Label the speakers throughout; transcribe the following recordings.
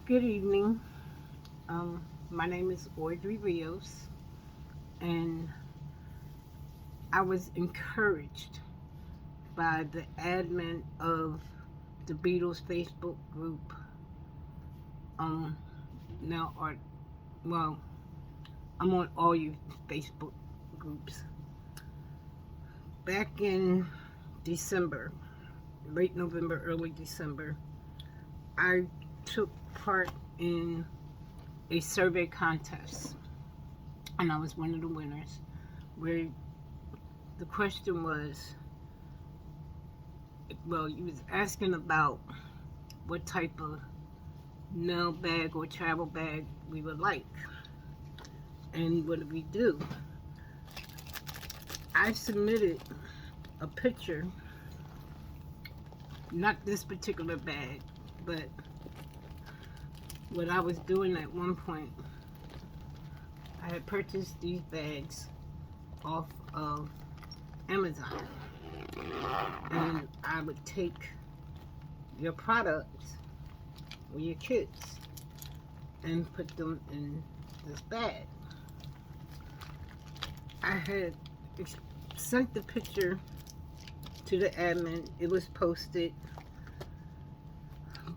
Speaker 1: Good evening. My name is Audrey Rios, and I was encouraged by the admin of the Beatles Facebook group. Um, now, or well, I'm on all your Facebook groups. Back in December, late November, early December, I took part in a survey contest, and I was one of the winners. Where the question was, well, you was asking about what type of nail bag or travel bag we would like. And what did we do? I submitted a picture, not this particular bag, but what I was doing at one point. I had purchased these bags off of Amazon, and I would take your products or your kits and put them in this bag. I had sent the picture to the admin. It was posted,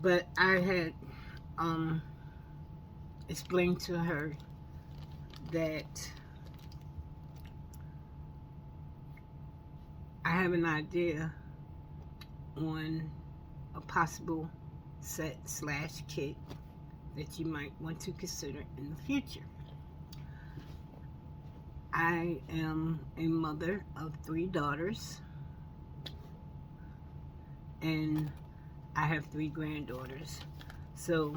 Speaker 1: but I had explained to her that I have an idea on a possible set slash kit that you might want to consider in the future. I am a mother of 3 daughters, and I have 3 granddaughters. So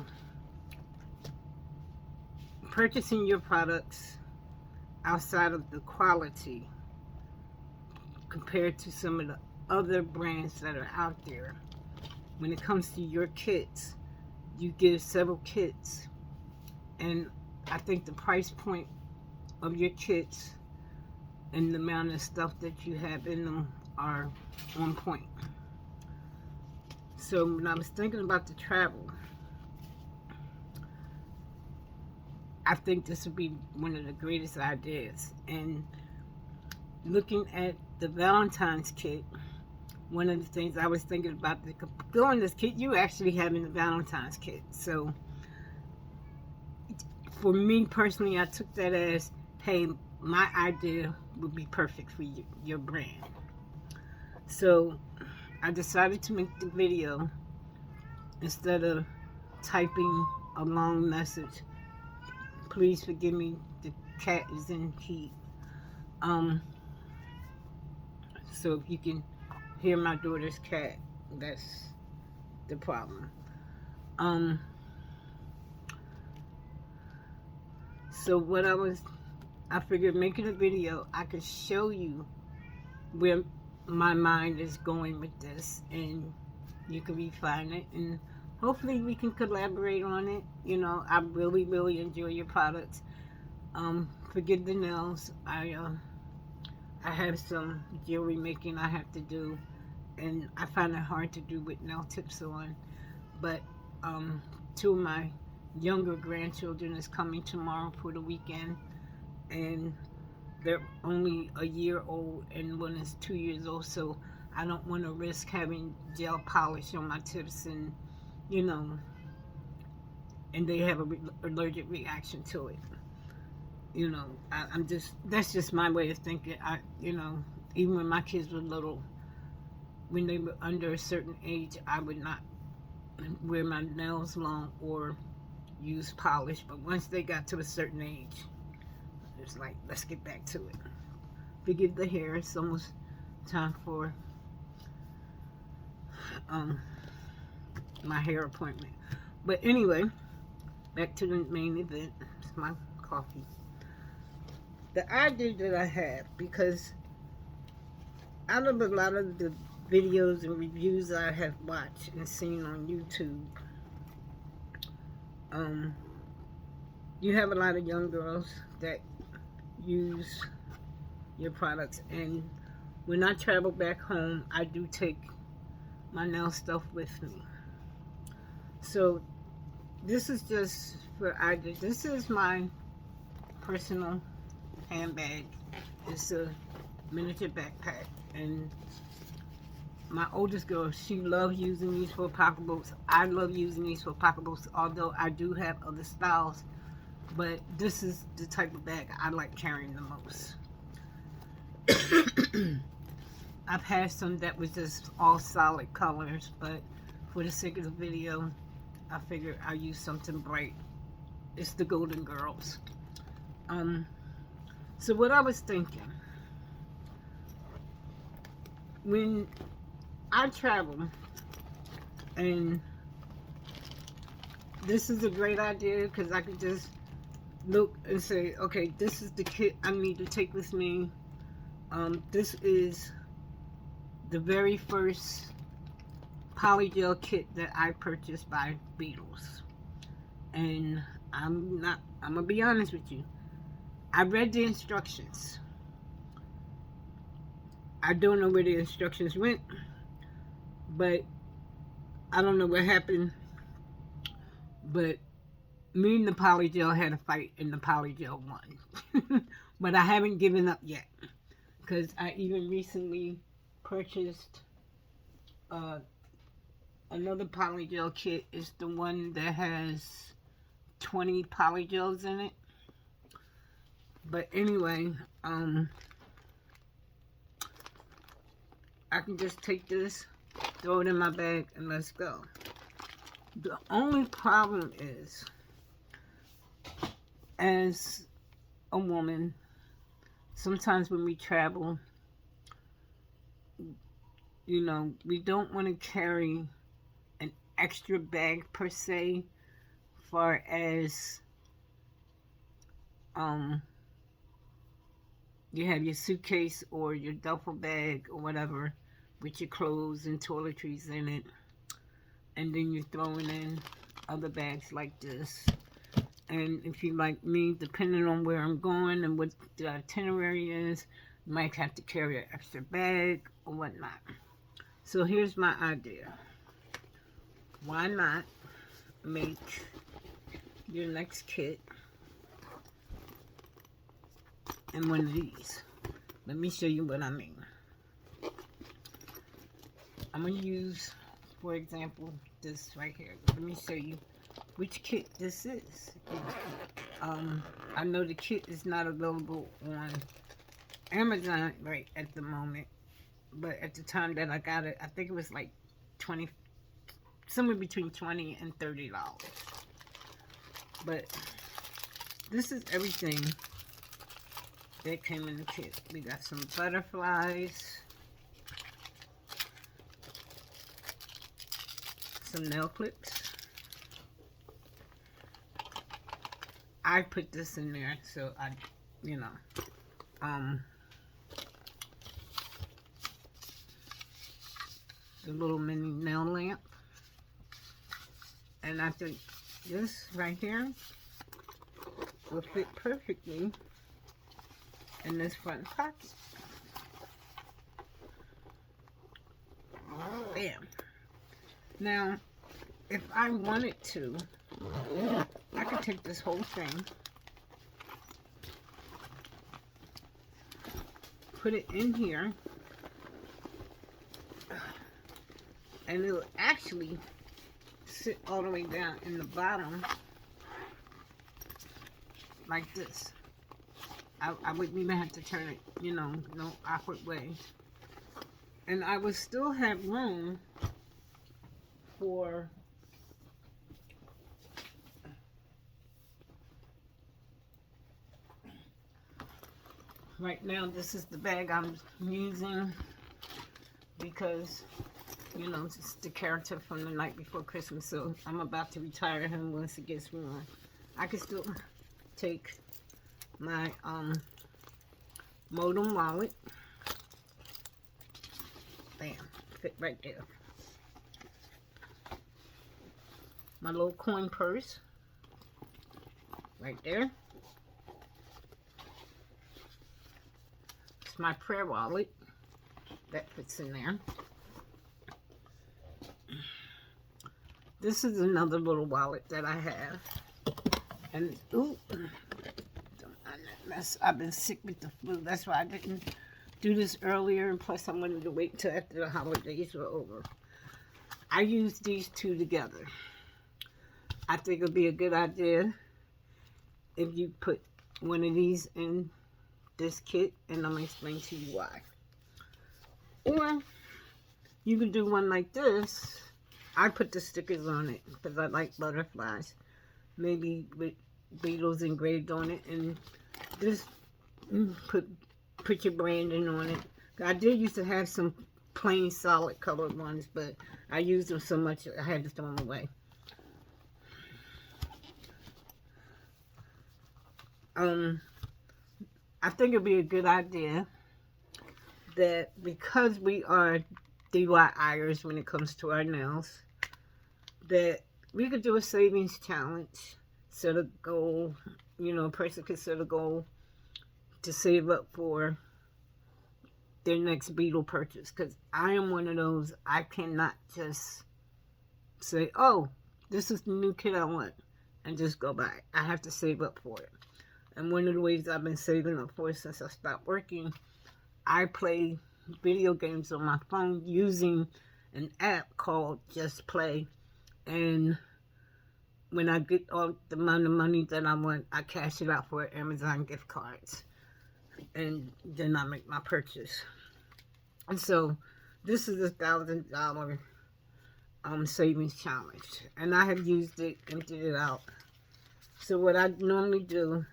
Speaker 1: purchasing your products outside of the quality compared to some of the other brands that are out there, when it comes to your kits, you give several kits, and I think the price point of your kits and the amount of stuff that you have in them are on point. So when I was thinking about the travel, I think this would be one of the greatest ideas. And looking at the Valentine's kit, one of the things I was thinking about going this kit, you actually having the Valentine's kit. So for me personally, I took that as, hey, my idea would be perfect for you, your brand. So I decided to make the video instead of typing a long message. Please forgive me, the cat is in heat. So if you can hear my daughter's cat, that's the problem. So what I figured making a video, I could show you where my mind is going with this, and you can refine it, and hopefully we can collaborate on it. I really, really enjoy your products. Forget the nails. I have some jewelry making I have to do, and I find it hard to do with nail tips on. But 2 of my younger grandchildren is coming tomorrow for the weekend, and they're only a year old, and one is 2 years old. So I don't want to risk having gel polish on my tips, and you know, and they have a allergic reaction to it. I'm just, that's just my way of thinking. Even when my kids were little, when they were under a certain age, I would not wear my nails long or use polish. But once they got to a certain age, it's like, let's get back to it. Forgive the hair. It's almost time for my hair appointment. But anyway, back to the main event. It's my coffee. The idea that I have, because out of a lot of the videos and reviews I have watched and seen on YouTube, you have a lot of young girls that use your products, and when I travel back home, I do take my nail stuff with me. So this is just for idea. This is my personal handbag. It's a miniature backpack, and my oldest girl, she loves using these for pocketbooks. I love using these for pocketbooks, although I do have other styles, but this is the type of bag I like carrying the most. I've had some that was just all solid colors, but for the sake of the video, I figured I'll use something bright. It's the Golden Girls. So what I was thinking, when I travel, and this is a great idea because I could just look and say, okay, this is the kit I need to take with me. This is the very first polygel kit that I purchased by Beetles. And I'm gonna be honest with you. I read the instructions. I don't know where the instructions went, but I don't know what happened. But me and the polygel had a fight, and the polygel won. But I haven't given up yet, because I even recently purchased another polygel kit. It's the one that has 20 polygels in it. But anyway, I can just take this, throw it in my bag, and let's go. The only problem is, as a woman, sometimes when we travel, you know, we don't want to carry an extra bag per se, far as you have your suitcase or your duffel bag or whatever with your clothes and toiletries in it, and then you're throwing in other bags like this. And if you like me, depending on where I'm going and what the itinerary is, you might have to carry an extra bag or whatnot. So here's my idea. Why not make your next kit in one of these? Let me show you what I mean. I'm going to use, for example, this right here. Let me show you which kit this is. I know the kit is not available on Amazon right at the moment, but at the time that I got it, I think it was like somewhere between $20 and $30. But this is everything that came in the kit. We got some butterflies, some nail clips. I put this in there, so I, you know, the little mini nail lamp. And I think this right here will fit perfectly in this front pocket. Bam. Now, if I wanted to, I could take this whole thing, put it in here, and it'll actually sit all the way down in the bottom like this. I wouldn't even have to turn it, you know, no awkward way. And I would still have room for right now. This is the bag I'm using because, you know, it's the character from The Night Before Christmas, so I'm about to retire him once it gets warm. I can still take my modem wallet. Bam, fit right there. My little coin purse right there. It's my prayer wallet that fits in there. This is another little wallet that I have. And, ooh, don't mind that mess. I've been sick with the flu. That's why I didn't do this earlier. And plus, I wanted to wait till after the holidays were over. I use these two together. I think it'll be a good idea if you put one of these in this kit, and I'm going to explain to you why. Or you can do one like this. I put the stickers on it because I like butterflies. Maybe with beetles engraved on it, and just put your branding on it. I did used to have some plain solid colored ones, but I used them so much I had to throw them away. I think it'd be a good idea that because we are DIYers when it comes to our nails, that we could do a savings challenge. Set a goal, you know, a person could set a goal to save up for their next beetle purchase. Because I am one of those, I cannot just say, oh, this is the new kit I want, and just go buy it. I have to save up for it. And one of the ways I've been saving up for it since I stopped working, I play video games on my phone using an app called Just Play. And when I get all the amount of money that I want, I cash it out for Amazon gift cards. And then I make my purchase. And so this is a $1,000 savings challenge. And I have used it, emptied it out. So what I normally do,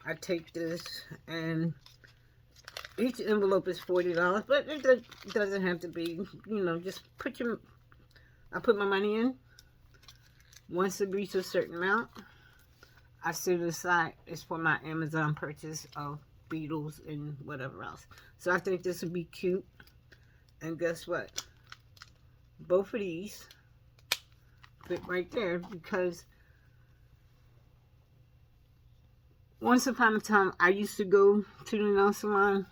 Speaker 1: I take this, and each envelope is $40, but it doesn't have to be, you know, just I put my money in. Once it reaches a certain amount, I set it aside. It's for my Amazon purchase of beetles and whatever else. So I think this would be cute. And guess what? Both of these fit right there, because once upon a time, I used to go to the nail salon.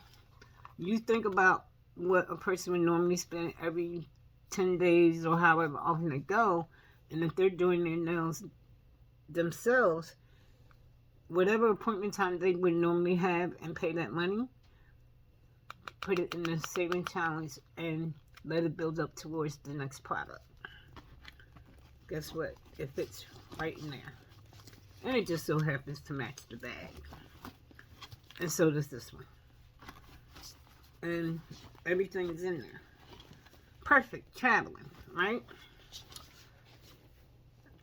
Speaker 1: You think about what a person would normally spend every 10 days or however often they go, and if they're doing their nails themselves, whatever appointment time they would normally have and pay that money, put it in the saving challenge and let it build up towards the next product. Guess what? It fits right in there. And it just so happens to match the bag. And so does this one. And everything is in there. Perfect traveling, right?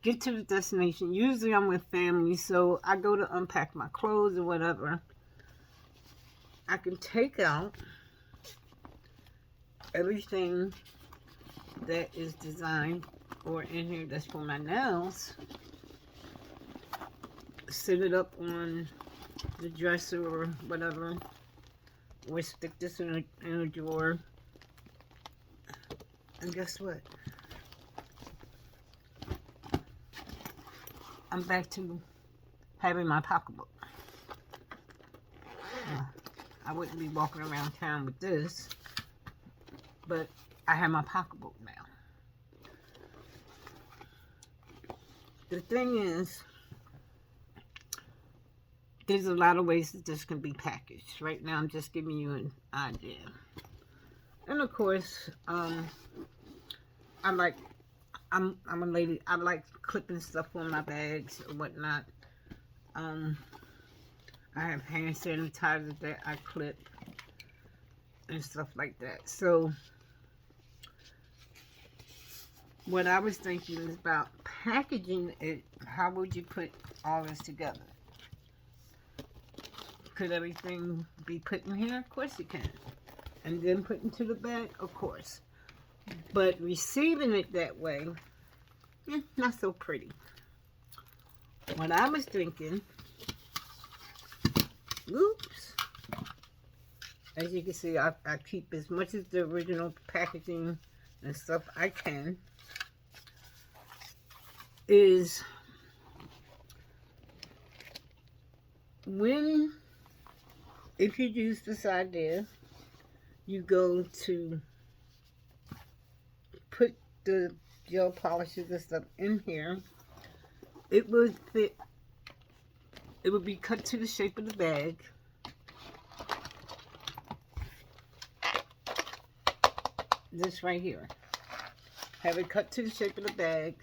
Speaker 1: Get to the destination. Usually I'm with family, so I go to unpack my clothes or whatever. I can take out everything that is designed or in here that's for my nails. Set it up on the dresser or whatever, or stick this in a drawer. And guess what? I'm back to having my pocketbook. I wouldn't be walking around town with this, but I have my pocketbook now. The thing is, there's a lot of ways that this can be packaged. Right now, I'm just giving you an idea. And of course, I'm a lady. I like clipping stuff on my bags or whatnot. I have hand sanitizer that I clip and stuff like that. So what I was thinking is about packaging it. How would you put all this together? Could everything be put in here? Of course you can. And then put into the bag? Of course. But receiving it that way, not so pretty. What I was thinking, oops, as you can see, I keep as much of the original packaging and stuff I can, is if you use this idea, you go to put the gel polishes and stuff in here, it would fit. It would be cut to the shape of the bag. This right here. Have it cut to the shape of the bag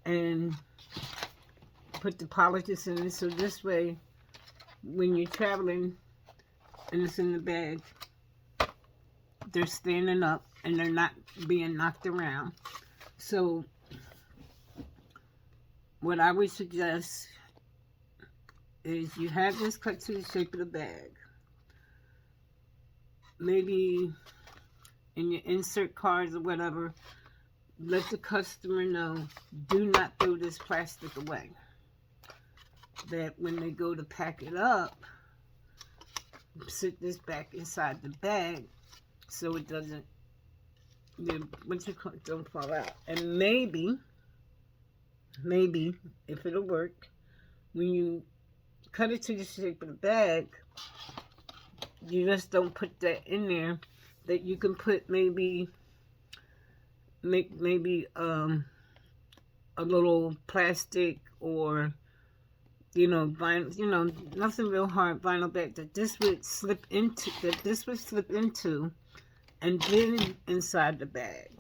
Speaker 1: and put the polishes in it, so this way when you're traveling and it's in the bag, they're standing up and they're not being knocked around. So what I would suggest is you have this cut to the shape of the bag. Maybe in your insert cards or whatever, let the customer know, do not throw this plastic away. That when they go to pack it up, sit this back inside the bag so it doesn't, don't fall out. And maybe, if it'll work, when you cut it to the shape of the bag, you just don't put that in there. That you can put maybe a little plastic or vinyl, nothing real hard, vinyl bag that this would slip into, and then inside the bag.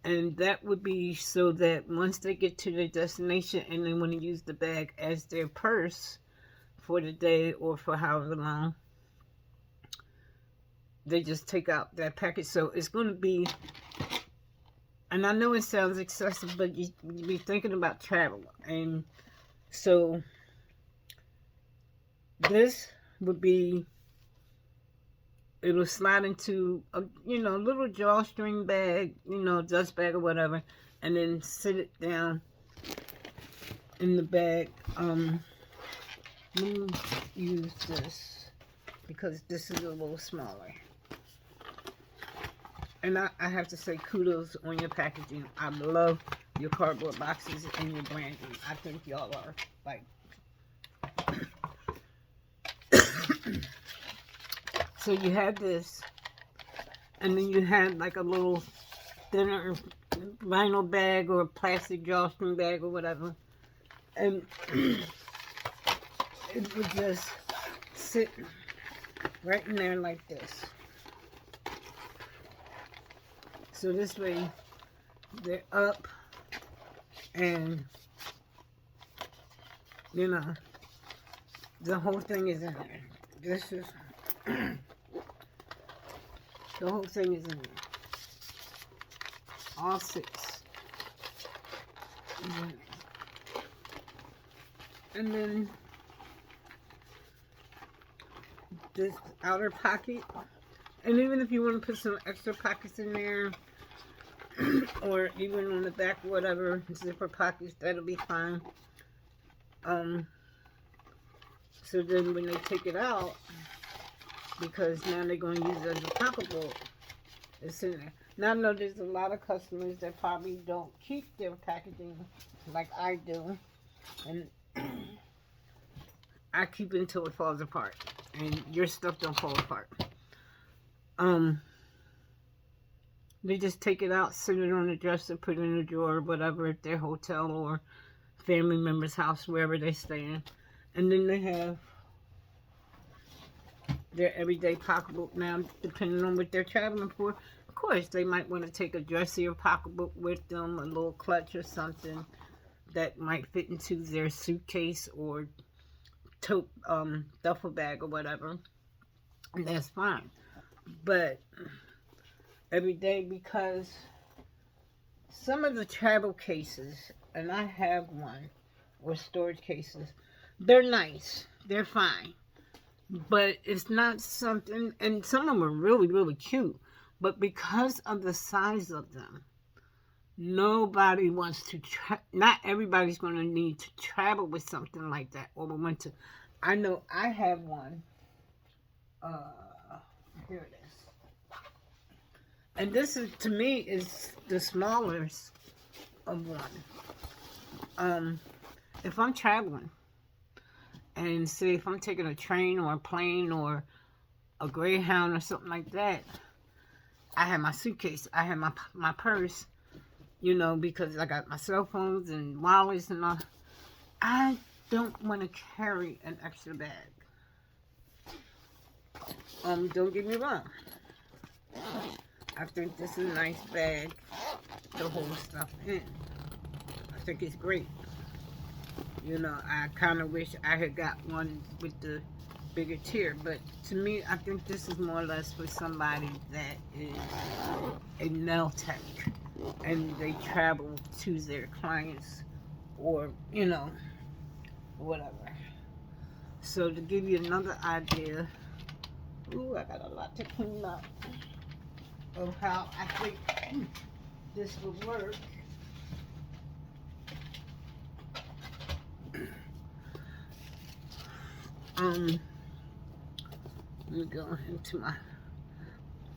Speaker 1: And that would be so that once they get to their destination and they want to use the bag as their purse for the day or for however long, they just take out that package. So it's going to be, and I know it sounds excessive, but you be thinking about travel. And so this would be, it'll slide into a little drawstring bag, dust bag or whatever, and then sit it down in the bag. Let me use this because this is a little smaller. And I have to say kudos on your packaging. I love your cardboard boxes and your branding. I think y'all are like... So you have this, and then you have like a little thinner vinyl bag or a plastic drawstring bag or whatever. And it would just sit right in there like this. So this way, they're up, and, the whole thing is in there. This is, the whole thing is in there. All 6. And then, this outer pocket. And even if you want to put some extra pockets in there, or even on the back, whatever, zipper pockets, that'll be fine. So then when they take it out, because now they're going to use it as a pocketbook, it's in there. Now I know there's a lot of customers that probably don't keep their packaging like I do, and I keep it until it falls apart, and your stuff don't fall apart. They just take it out, sit it on the dresser, put it in a drawer, whatever, at their hotel or family member's house, wherever they stay in. And then they have their everyday pocketbook. Now, depending on what they're traveling for, of course, they might want to take a dressier pocketbook with them, a little clutch or something that might fit into their suitcase or tote, duffel bag or whatever. And that's fine. But every day, because some of the travel cases, and I have one, or storage cases, they're nice, they're fine, but it's not something, and some of them are really, really cute, but because of the size of them, nobody wants to, not everybody's going to need to travel with something like that, or want to. I know I have one, here it is. And this is, to me, is the smallest of one. If I'm traveling, and say if I'm taking a train or a plane or a Greyhound or something like that, I have my suitcase, I have my purse, you know, because I got my cell phones and wallets and all. I don't want to carry an extra bag. Don't get me wrong. I think this is a nice bag to hold stuff in. I think it's great. You know, I kind of wish I had got one with the bigger tier, but to me, I think this is more or less for somebody that is a nail tech and they travel to their clients or, you know, whatever. So to give you another idea, ooh, I got a lot to clean up of how I think this would work. Let me go into my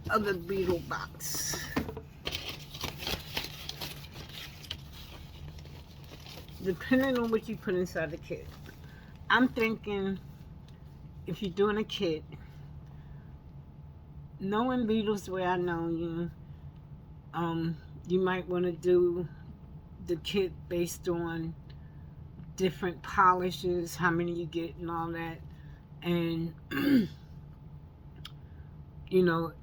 Speaker 1: other beetle box. Depending on what you put inside the kit, I'm thinking if you're doing a kit, knowing beetles the way I know you, you might want to do the kit based on different polishes, how many you get and all that. And you know,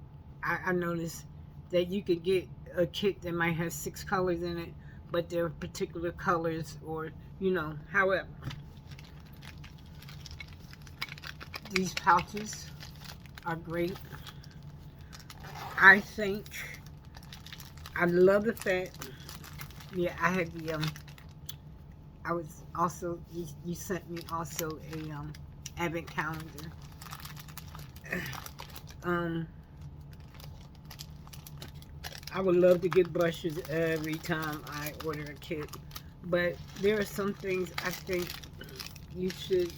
Speaker 1: I noticed that you could get a kit that might have 6 colors in it, but there are particular colors, or you know, however. These pouches are great. I think I love the fact. Yeah, I had the I was also you sent me also a advent calendar. I would love to get brushes every time I order a kit, but there are some things I think you should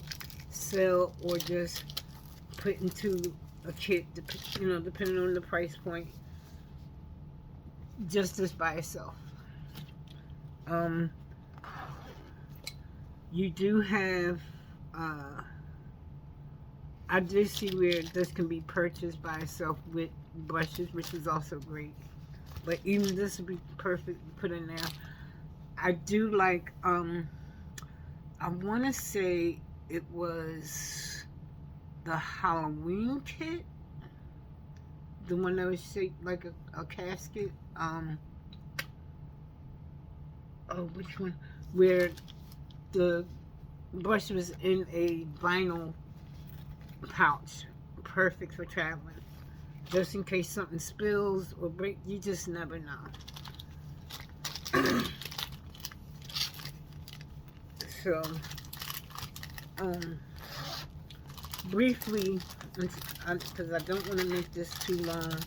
Speaker 1: sell or just put into a kit, you know, depending on the price point, just this by itself. You do have, I did see where this can be purchased by itself with brushes, which is also great. But even this would be perfect to put in there. I do like, I want to say it was the Halloween kit. The one that was shaped like a casket. Oh, which one? Where the brush was in a vinyl pouch. Perfect for traveling. Just in case something spills or break, you just never know. So, briefly, because I don't want to make this too long,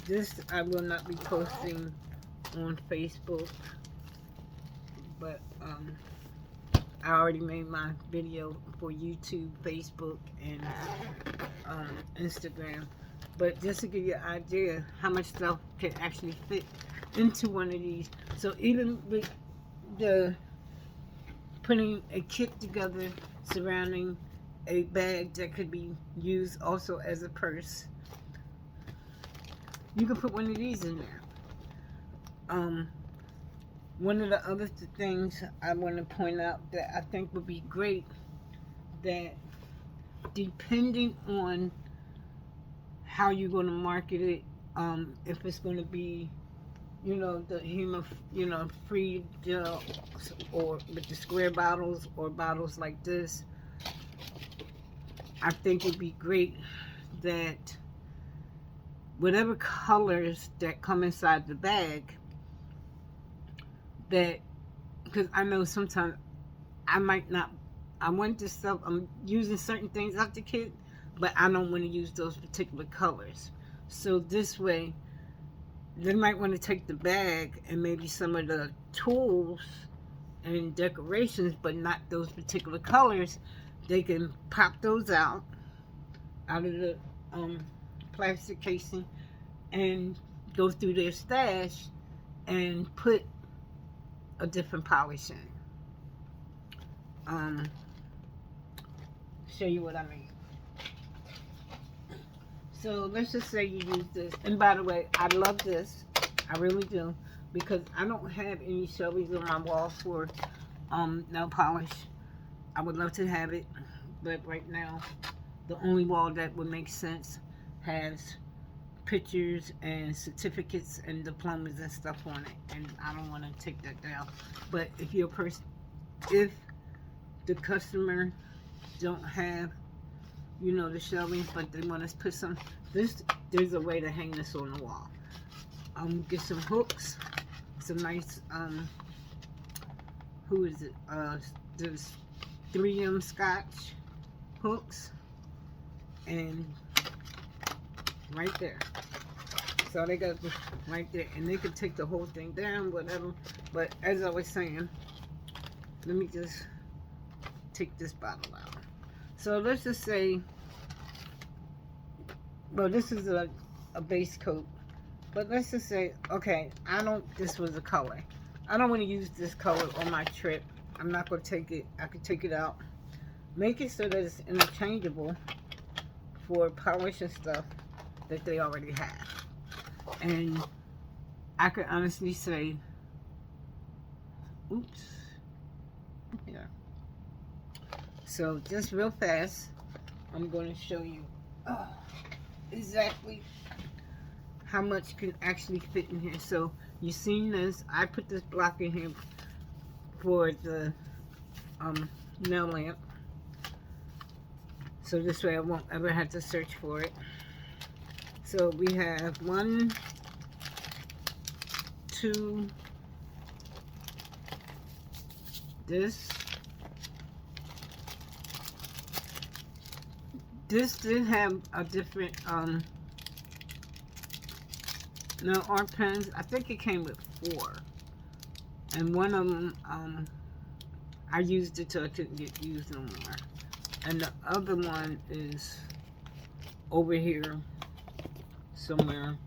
Speaker 1: this I will not be posting on Facebook, but I already made my video for YouTube, Facebook, and Instagram. But just to give you an idea how much stuff can actually fit into one of these. So even with the putting a kit together surrounding a bag that could be used also as a purse, you can put one of these in there. One of the other things I want to point out that I think would be great, that depending on how you're going to market it, if it's going to be, you know, the free gel, or with the square bottles, or bottles like this, I think it'd be great that whatever colors that come inside the bag, that, because I know sometimes I might not, I want this stuff, I'm using certain things out the kit, but I don't want to use those particular colors. So this way, they might want to take the bag and maybe some of the tools and decorations, but not those particular colors. They can pop those out of the plastic casing and go through their stash and put a different polish in. Show you what I mean. So let's just say you use this. And by the way, I love this. I really do. Because I don't have any shelvies on my wall for nail polish. I would love to have it. But right now, the only wall that would make sense has pictures and certificates and diplomas and stuff on it. And I don't want to take that down. But if you're a person, if the customer don't have, you know, the shelving, but they want to put some, there's a way to hang this on the wall. Get some hooks, some nice, who is it? There's 3M Scotch hooks, and right there. So they got right there, and they could take the whole thing down, whatever. But as I was saying, let me just take this bottle out. So let's just say, well, this is a base coat, but let's just say, okay, this was a color. I don't want to use this color on my trip. I'm not going to take it. I could take it out. Make it so that it's interchangeable for polish and stuff that they already have. And I could honestly say, oops, yeah. So just real fast, I'm going to show you exactly how much can actually fit in here. So you seen this, I put this block in here for the nail lamp, so this way I won't ever have to search for it. So we have 1, 2, this did have a different no, art pens. I think it came with 4, and one of them I used it till I couldn't get used no more, and the other one is over here somewhere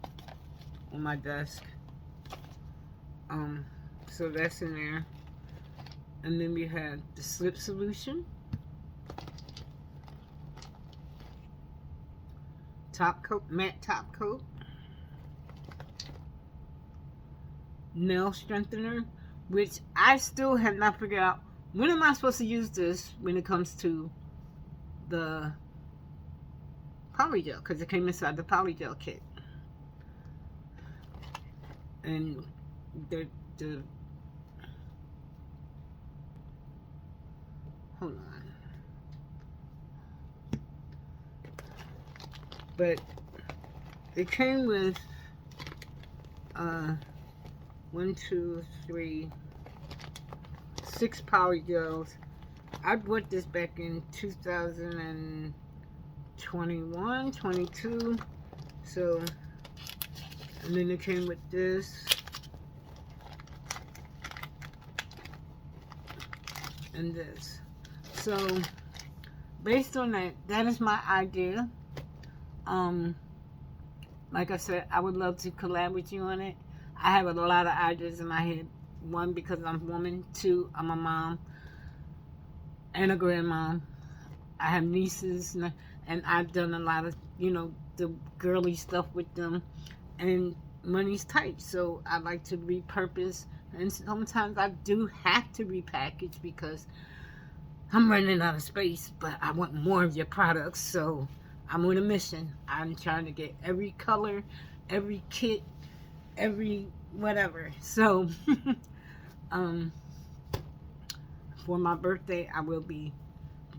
Speaker 1: on my desk. So that's in there, and then we have the slip solution, top coat, matte top coat, nail strengthener, which I still have not figured out when am I supposed to use this when it comes to the polygel, because it came inside the polygel kit. And the hold on, but it came with 1, 2, 3, 6 polygels. I bought this back in 2021, 22. So, and then it came with this. And this. So, based on that, that is my idea. Like I said, I would love to collab with you on it. I have a lot of ideas in my head. 1, because I'm a woman. 2, I'm a mom and a grandmom. I have nieces, and I've done a lot of, you know, the girly stuff with them, and money's tight, so I like to repurpose, and sometimes I do have to repackage because I'm running out of space, but I want more of your products, so I'm on a mission. I'm trying to get every color, every kit, every whatever. So for my birthday, I will be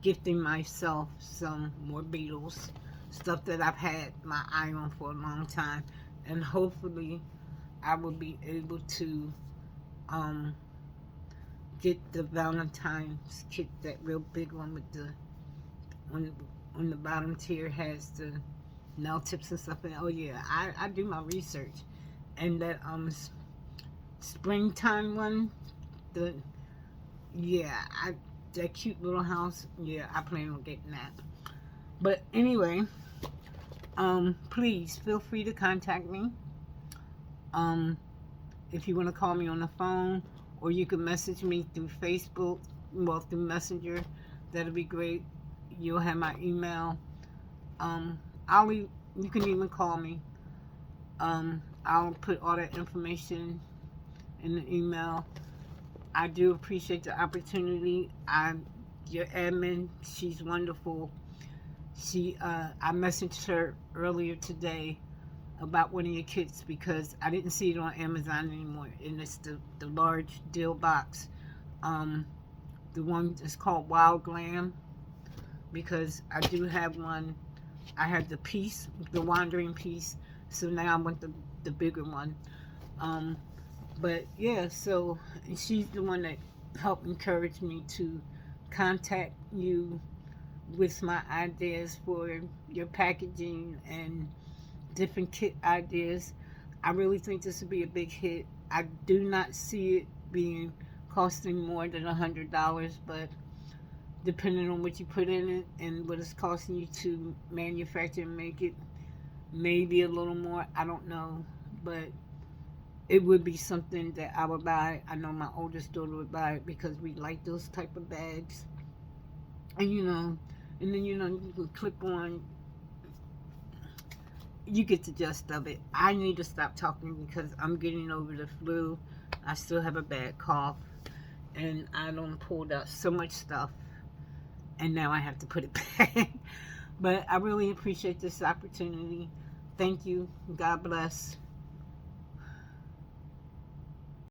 Speaker 1: gifting myself some more Beatles, stuff that I've had my eye on for a long time, and hopefully I will be able to get the Valentine's kit, that real big one with the on the bottom tier has the nail tips and stuff. And oh yeah, I do my research. And that springtime one, that cute little house, yeah, I plan on getting that. But anyway, please feel free to contact me. If you want to call me on the phone, or you can message me through Facebook, well, through Messenger, that'll be great. You'll have my email. I'll You can even call me. I'll put all that information in the email. I do appreciate the opportunity. Your admin, she's wonderful. I messaged her earlier today about one of your kits because I didn't see it on Amazon anymore, and it's the large deal box. The one that's called Wild Glam, because I do have one. I have the piece, the wandering piece, so now I want the bigger one. But yeah, so she's the one that helped encourage me to contact you with my ideas for your packaging and different kit ideas. I really think this would be a big hit. I do not see it being costing more than $100, but depending on what you put in it and what it's costing you to manufacture and make it, maybe a little more. I don't know, but it would be something that I would buy. I know my oldest daughter would buy it because we like those type of bags. And and then you can clip on. You get the gist of it. I need to stop talking because I'm getting over the flu. I still have a bad cough, and I done pulled out so much stuff, and now I have to put it back. But I really appreciate this opportunity. Thank you. God bless.